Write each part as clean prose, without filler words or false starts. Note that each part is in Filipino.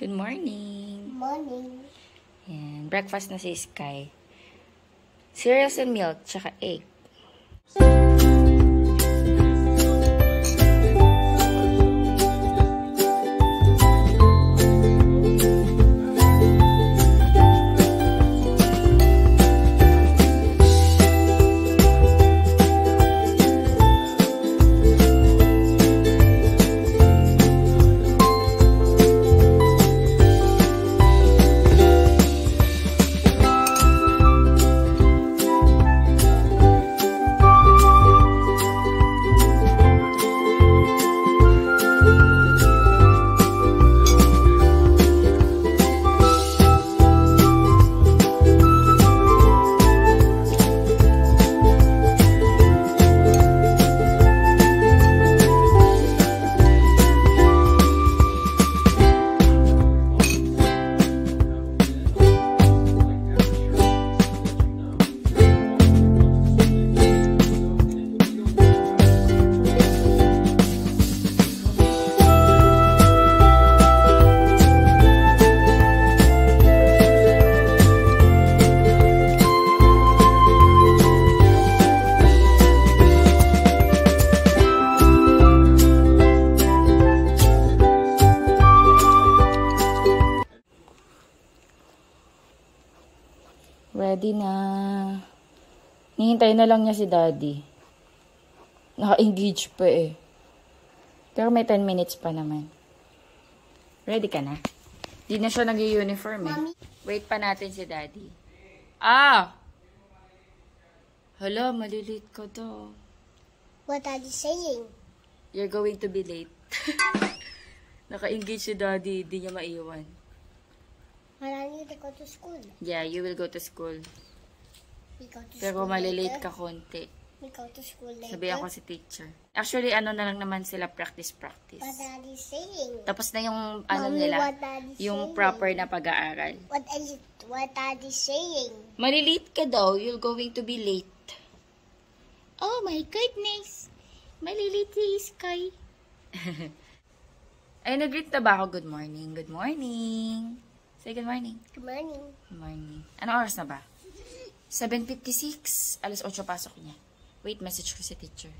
Good morning. Morning. Yan. Breakfast na si Sky. Cereals and milk, tsaka egg. Ready na. Hihintay na lang niya si Daddy. Naka-engage pa eh. Pero may 10 minutes pa naman. Ready ka na? Di na siya nag-uniform eh. Mommy. Wait pa natin si Daddy. Ah! Hala, malilate ka daw. What are you saying? You're going to be late. Naka-engage si Daddy. Di niya maiwan. I need to go to school. Yeah, you will go to school. We go to Pero school malilate later. ka konti. We go to school later. Sabihan ko si teacher. Actually, ano na lang naman sila, practice. What are you saying? Tapos na yung, ano Mommy, nila, what are you yung saying? proper na pag-aaral. What are you saying? Malilate ka daw, you're going to be late. Oh my goodness! Malilate si Sky. Ay, nag-greet na ba ako? Good morning, good morning. Say good morning. Good morning. Good morning. Ano oras na ba? 7:56. Alas 8 pasok niya. Wait, message ko si teacher.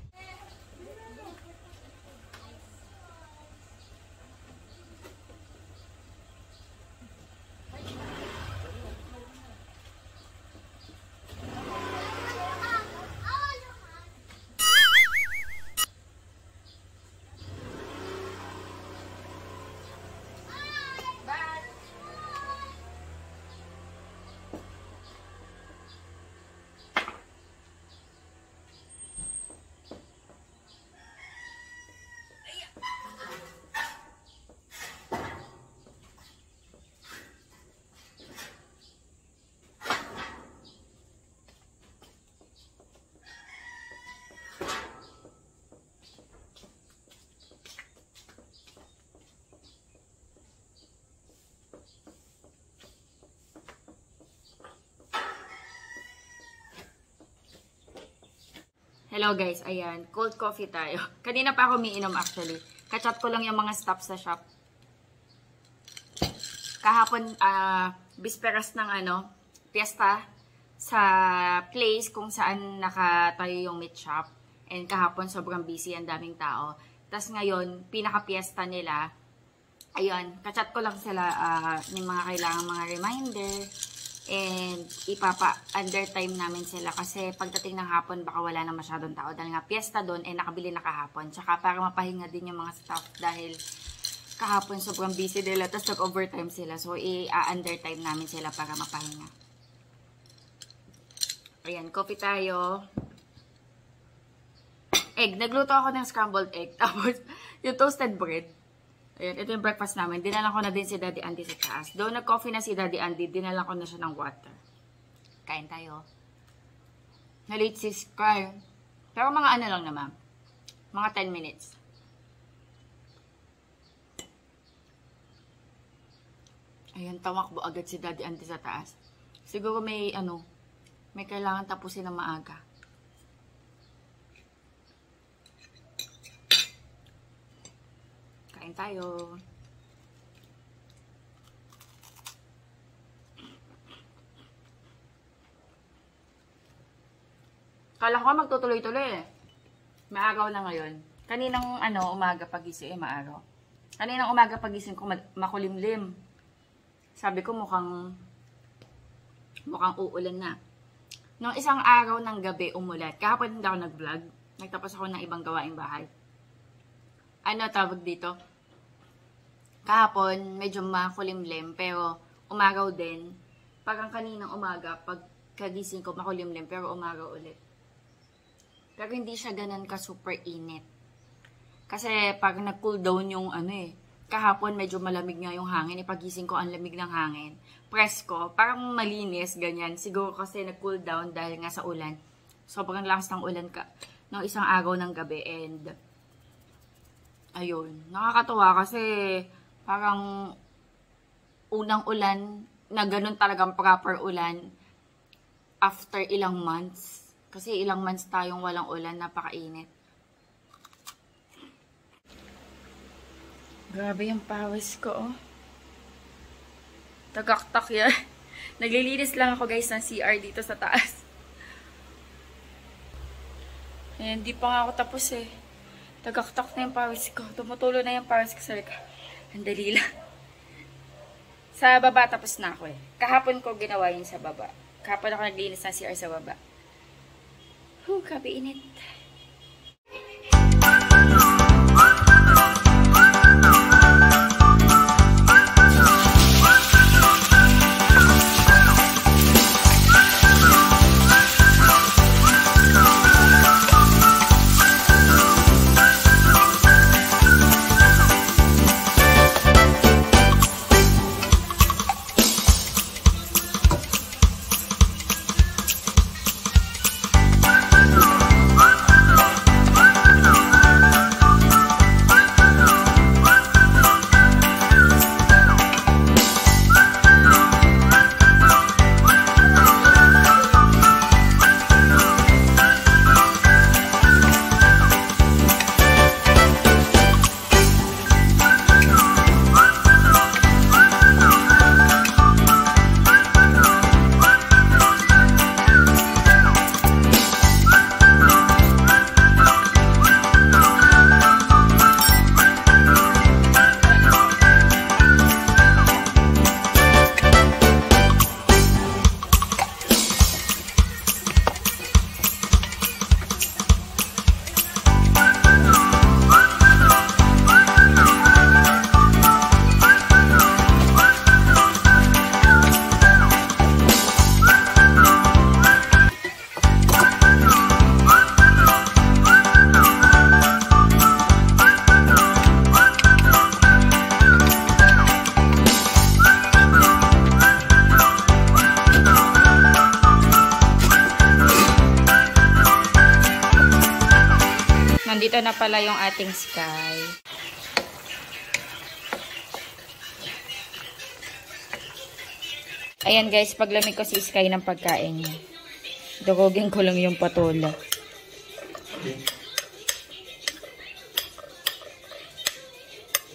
Hello guys, ayan, cold coffee tayo. Kanina pa ako umiinom actually. Kachat ko lang yung mga staff sa shop. Kahapon, bisperas ng piyesta sa place kung saan nakatayo yung meat shop. And kahapon sobrang busy, ang daming tao. Tapos ngayon, pinaka-piyesta nila, ayun, kachat ko lang sila yung mga kailangan mga reminder. And ipapa-undertime namin sila kasi pagdating ng hapon baka wala na masyadong tao dahil nga piyesta doon nakabili na kahapon. Tsaka para mapahinga din yung mga staff dahil kahapon sobrang busy nila tapos nag-overtime sila. So i-undertime namin sila para mapahinga. Ayan, coffee tayo. Egg. Nagluto ako ng scrambled egg. Tapos yung toasted bread. Ayan, ito yung breakfast namin. Dinalan ko na din si Daddy Andy sa taas. Doon nag-coffee na si Daddy Andy, dinalan ko na siya ng water. Kain tayo. Na-late si Sky. Pero mga ano lang naman. Mga 10 minutes. Ayan, tamakbo agad si Daddy Andy sa taas. Siguro may kailangan tapusin na maaga. Kain tayo. Kala ko magtutuloy-tuloy eh. Maagaw na ngayon. Kaninang umaga pagising, maaraw. Kaninang umaga pagising ko makulimlim. Sabi ko mukhang uulan na. Nung isang araw ng gabi umulat. Kahapon hindi ako nag-vlog. Nagtapos ako ng ibang gawaing bahay. Tawag dito? Kahapon medyo makulimlim pero umagaw din. Parang kaninang umaga pagkagising ko makulimlim pero umagaw ulit. Pero hindi siya ganun ka super init. Kasi pag nag-cool down yung kahapon medyo malamig nga yung hangin. Pagising ko ang lamig ng hangin. Presko, parang malinis, ganyan. Siguro kasi nag-cool down dahil nga sa ulan. Sobrang lakas ng ulan ng isang araw ng gabi. And, ayun. Nakakatuwa kasi parang unang ulan na ganun talagang proper ulan after ilang months. Kasi ilang months tayong walang ulan, napakainit. Grabe yung pawis ko, oh. Tagaktak yan. Naglilinis lang ako guys ng CR dito sa taas. Ayan, hindi pa nga ako tapos eh. Tagaktak na yung pawis ko. Tumutulo na yung pawis ko sa likha. Ang dali lang. Sa baba tapos na ako eh. Kahapon ko ginawa yun sa baba. Kahapon ako naglinis ng CR sa baba. Grabe init. Nandito na pala yung ating Sky. Ayan guys, paglamig ko si Sky ng pagkain niya. Dugugin ko lang yung patola.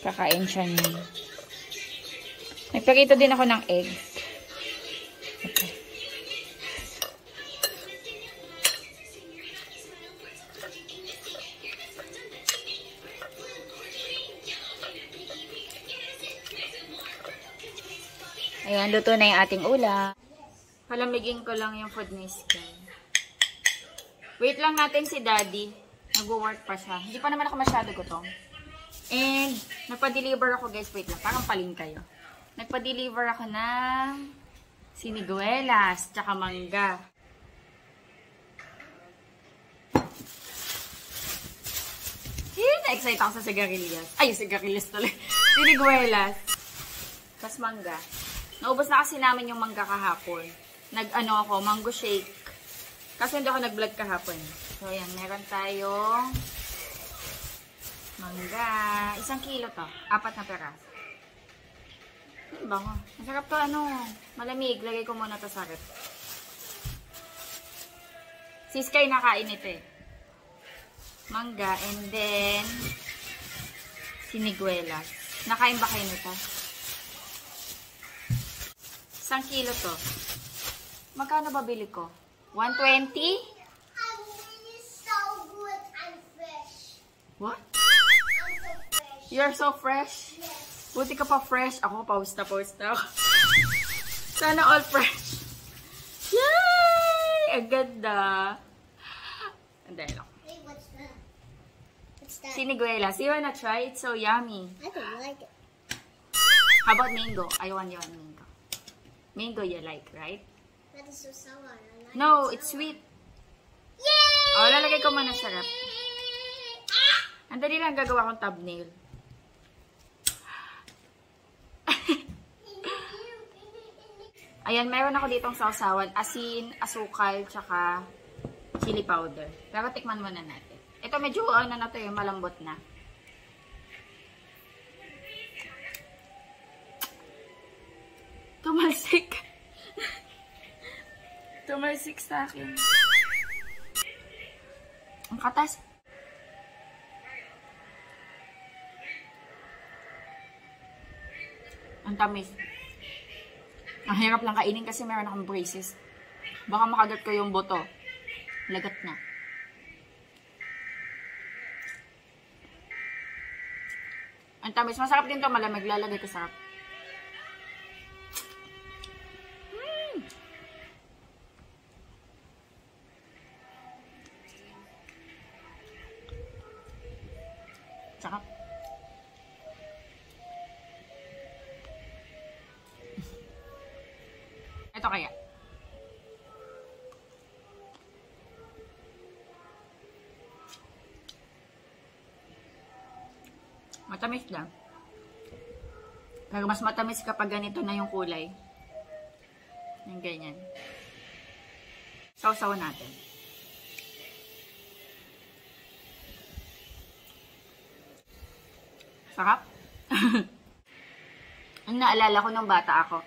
Kakain siya niya. Nagpakita din ako ng egg. Okay. Ayan, luto na yung ating ulam. Palamigin ko lang yung food ni Sky. Wait lang natin si Daddy. Nag-work pa siya. Hindi pa naman ako masyado gutom. And, nagpa-deliver ako guys. Wait lang, parang paling kayo. Nagpa-deliver ako ng siniguelas, tsaka mangga. Na-excite ako sa sigarilyas. Ay, sigarilyas tuloy. Siniguelas. Tas mangga. Naubos na kasi namin yung mangga kahapon. Ako, mango shake. Kasi hindi ako nag-vlog kahapon. So, ayan, meron tayong mangga. 1 kilo to. 4 na peraso. Bango. Masarap to, malamig. Lagay ko muna to sa rep. Si Sky nakain ito eh. Mangga and then siniguelas. Nakain ba kayo nito? 1 kilo to. Magkano ba bili ko? 120? What? You're so fresh? Buti ka pa fresh. Ako, pause na ako. Sana all fresh. Yay! Ang ganda. Anday lang. Hey, what's that? What's that? Siniguelas. You wanna try? It's so yummy. I don't like it. How about mango? I want you on mango. Mango you like, right? That is so sour. I like No, it it's sour. sweet. Yay! Oh, lalagay ko muna sarap. Ang dali lang gagawa kong thumbnail. Ayan, meron ako ditong sausawan. Asin, asukal, tsaka chili powder. Pero tikman muna natin. Ito medyo ano na to yung malambot na. Tumalsik. Tumalsik sa akin. Ang katas. Ang tamis. Ang hirap lang kainin kasi meron akong braces. Baka makagat ko yung buto. Lagat na. Ang tamis. Masarap din to, malamig. Lalagay ko sarap. Sarap. Ito kaya. Matamis lang. Pero mas matamis kapag ganito na yung kulay. Yung ganyan. Sausawan natin. Sarap. Ang naalala ko nung bata ako.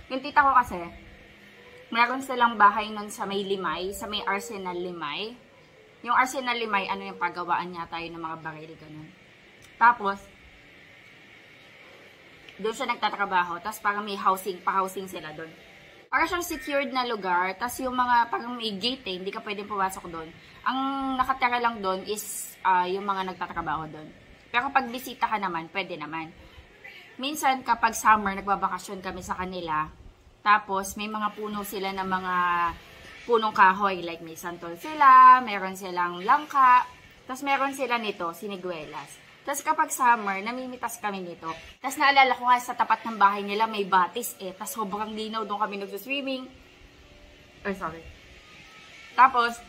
Yung tita ko kasi, meron silang bahay nun sa may Limay, sa may Arsenal Limay. Yung Arsenal Limay, ano yung pagawaan niya tayo ng mga baril, ganun. Tapos, doon siya nagtatrabaho, tapos parang may housing, pa-housing sila doon. Parang siyang secured na lugar, tapos yung mga, parang may gate hindi ka pwedeng pumasok doon. Ang nakatira lang doon is yung mga nagtatrabaho doon. Pero pag bisita ka naman, pwede naman. Minsan, kapag summer, nagbabakasyon kami sa kanila, tapos may mga puno sila ng mga punong kahoy, like may santol sila, meron silang langka, tapos meron sila nito, siniguelas. Tapos kapag summer, namimitas kami nito. Tapos naalala ko nga sa tapat ng bahay nila, may batis eh. Tapos sobrang linaw, doon kami nagsuswimming. Ay, sorry. Tapos,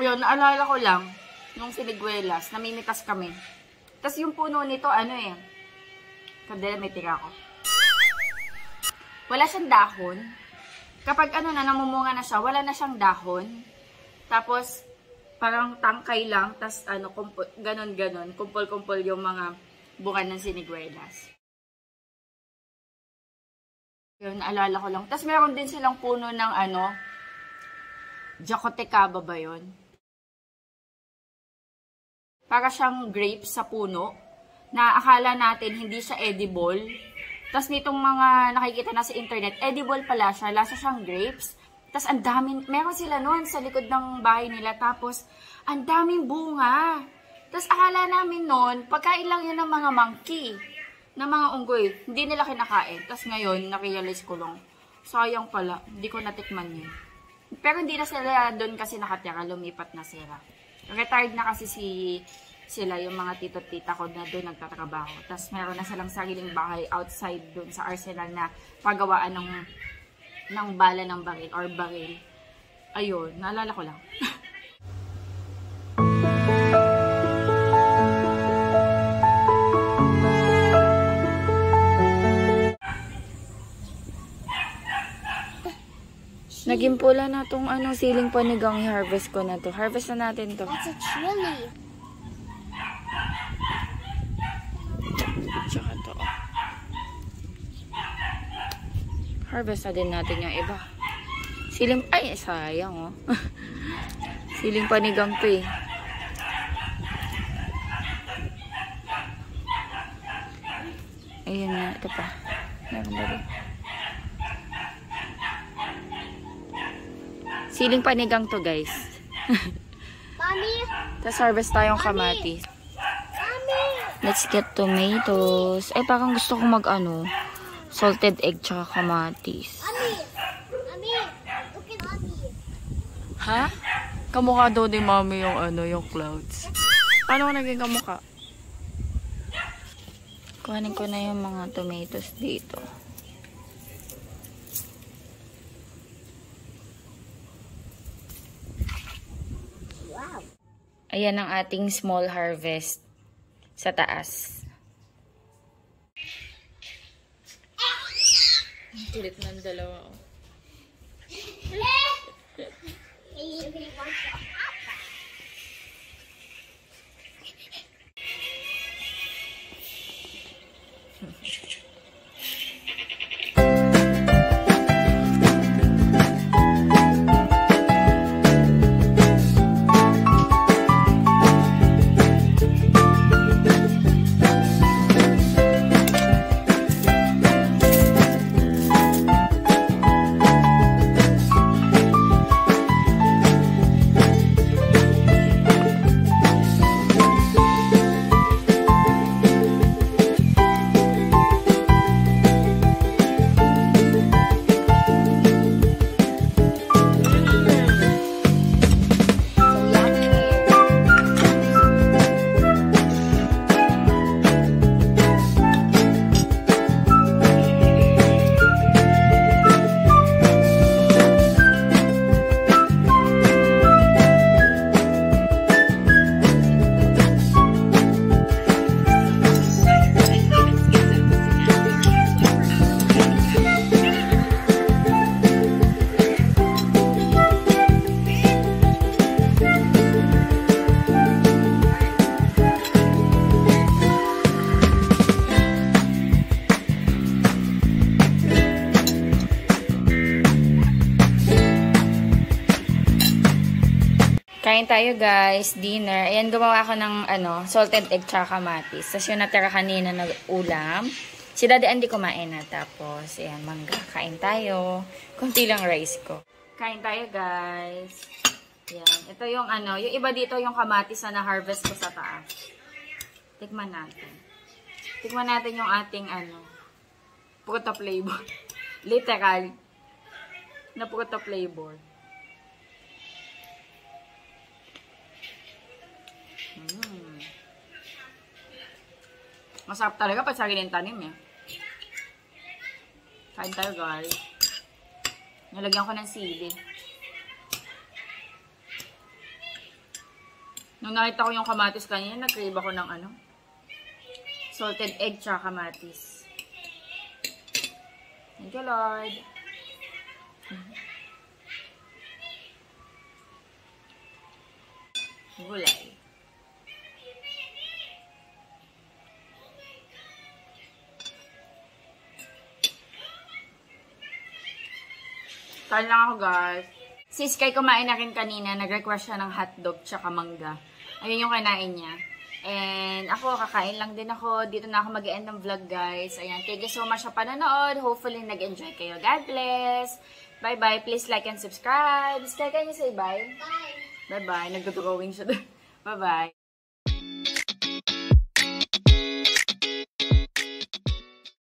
yun, naalala ko lang, yung siniguelas, namimitas kami. Tapos yung puno nito, ano eh, kandila may tira ko. Wala siyang dahon. Kapag ano na, namumunga na siya, wala na siyang dahon. Tapos, parang tangkay lang, tas ano, ganon-ganon, kumpol-kumpol yung mga bunga ng siniguelas. Yun, naalala ko lang. Tas meron din silang puno ng ano, Jacotecaba ba yun? Para siyang grapes sa puno, na akala natin hindi siya edible. Tas nitong mga nakikita na sa internet, edible pala siya, lasa siyang grapes. Tapos ang daming, meron sila noon sa likod ng bahay nila. Tapos, ang daming bunga. Tapos akala namin noon, pagkain lang yun ng mga monkey, ng mga unggoy. Hindi nila kinakain. Tapos ngayon, narealize ko lang, sayang pala, hindi ko natikman yun. Pero hindi na sila doon kasi nakatira, lumipat na sila. Retired na kasi sila, yung mga tito-tita ko na doon nagtatrabaho. Tapos meron na silang sariling bahay outside doon sa Arsenal na pagawaan ng bala ng baril or baril. Ayun, naalala ko lang. Naging pula na tong ano, siling panigang harvest ko na to. Harvest na natin to. That's a chili. Tsaka to. Harvest na din natin yung iba. Siling, ay, sayang oh. Siling panigang to eh. Ayan na, ito pa. Meron ba rin? Siling panigang to guys. Mommy? Tapos harvest tayong kamatis. Let's get tomatoes. Ay, parang gusto ko mag-ano, salted egg tsaka kamatis. Mommy, look at mommy. Ha? Kamukha daw ni Mami yung ano, yung clouds. Paano ko naging kamukha? Kuhanin ko na yung mga tomatoes dito. Wow. Ayan ang ating small harvest sa taas. Kulit ng dalawa. Kain tayo guys, dinner. Ayan, gumawa ako ng ano, salted egg tsaka kamatis. Tapos yung natira kanina na ulam. Si Daddy Andy kumain na. Tapos, ayan, mangga. Kain tayo. Kunti lang rice ko. Kain tayo guys. Ayan. Ito yung ano, yung iba dito yung kamatis na na-harvest ko sa taas. Tikman natin. Tikman natin yung ating ano, pruta flavor. Literal. Na pruta flavor. Masarap talaga pag sariling tanim eh. Kain tayo guys. Nalagyan ko ng sili. Nung nakita ko yung kamatis kanina, nag-crave ako ng ano, salted egg tsaka kamatis. Thank you Lord. Gulay. Kain lang ako guys. Si Sky kumain na rin kanina. Nag-request siya ng hotdog tsaka mangga. Ayun yung kinain niya. And ako, kakain lang din ako. Dito na ako mag-end ng vlog guys. Ayan, thank you so much sa panonood. Hopefully nag-enjoy kayo. God bless. Bye-bye. Please like and subscribe. Sky, can you say bye? Bye. Bye-bye. Nagdudrawing siya doon. Bye-bye.